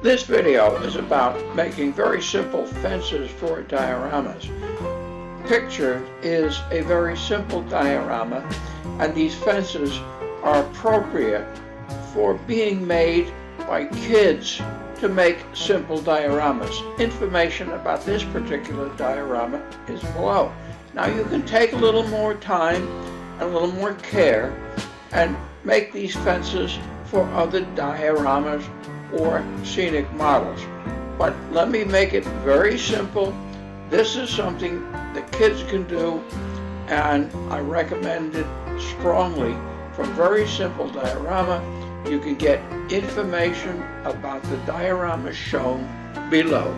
This video is about making very simple fences for dioramas. Pictured is a very simple diorama, and these fences are appropriate for being made by kids to make simple dioramas. Information about this particular diorama is below. Now you can take a little more time and a little more care and make these fences for other dioramas or scenic models. But let me make it very simple. This is something the kids can do, and I recommend it strongly. For very simple diorama, you can get information about the dioramas shown below.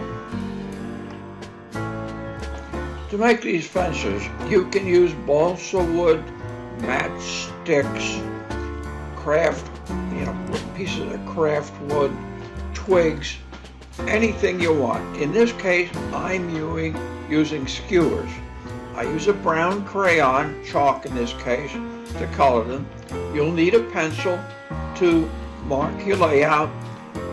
To make these fences, you can use balsa wood, matchsticks, pieces of craft wood, twigs, anything you want. In this case, I'm using skewers. I use a brown crayon, chalk in this case, to color them. You'll need a pencil to mark your layout,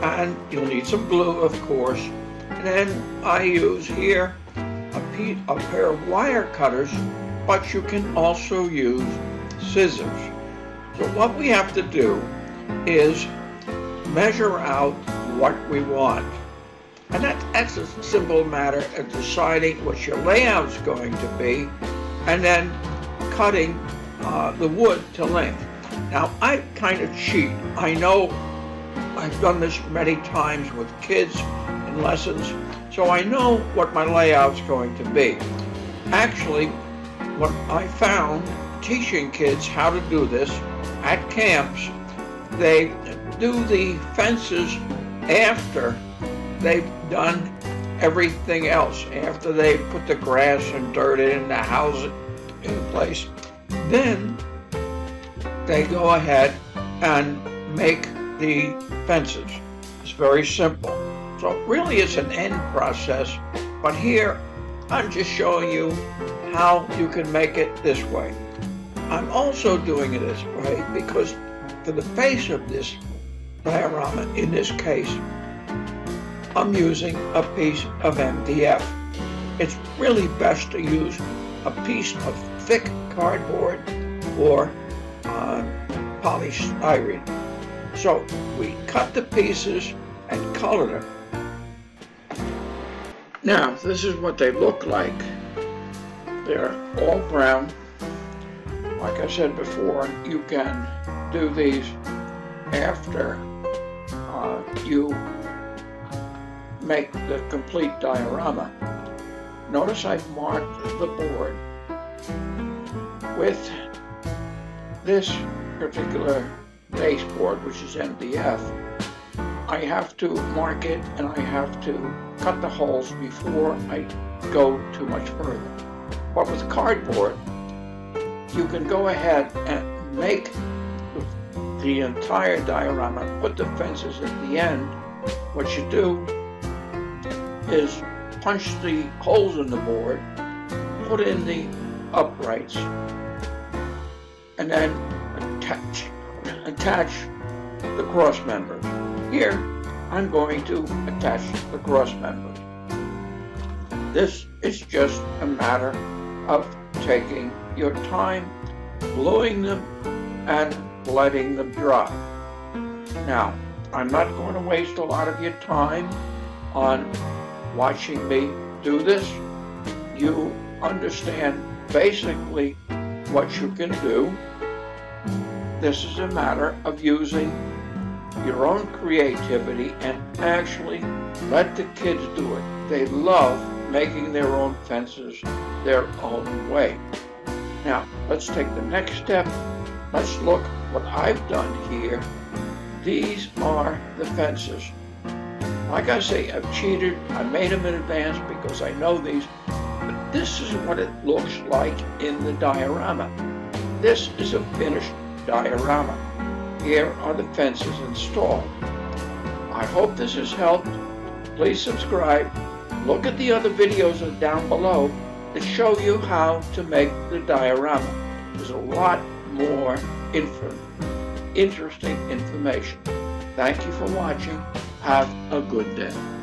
and you'll need some glue, of course. And then I use here a pair of wire cutters, but you can also use scissors. So what we have to do is measure out what we want. And that's a simple matter of deciding what your layout's going to be and then cutting the wood to length. Now, I kind of cheat. I know I've done this many times with kids in lessons, so I know what my layout's going to be. Actually, what I found teaching kids how to do this at camps, they do the fences after they've done everything else, after they put the grass and dirt in, the house in place. Then they go ahead and make the fences. It's very simple. So really it's an end process, but here I'm just showing you how you can make it this way. I'm also doing it this way because for the face of this diorama, in this case, I'm using a piece of MDF. It's really best to use a piece of thick cardboard or polystyrene. So we cut the pieces and color them. Now, this is what they look like. They're all brown. Like I said before, you can do these after you make the complete diorama. Notice I've marked the board with this particular baseboard, which is MDF. I have to mark it and I have to cut the holes before I go too much further. But with cardboard, you can go ahead and make the entire diorama, put the fences at the end. What you do is punch the holes in the board, put in the uprights, and then attach the cross members. Here, I'm going to attach the cross members. This is just a matter of taking your time, gluing them, and letting them dry. Now, I'm not going to waste a lot of your time on watching me do this. You understand basically what you can do. This is a matter of using your own creativity and actually let the kids do it. They love making their own fences their own way. Now, let's take the next step. Let's look what I've done here. These are the fences. Like I say, I've cheated. I made them in advance because I know these. But this is what it looks like in the diorama. This is a finished diorama. Here are the fences installed. I hope this has helped. Please subscribe. Look at the other videos down below that show you how to make the diorama. There's a lot more interesting information. Thank you for watching. Have a good day.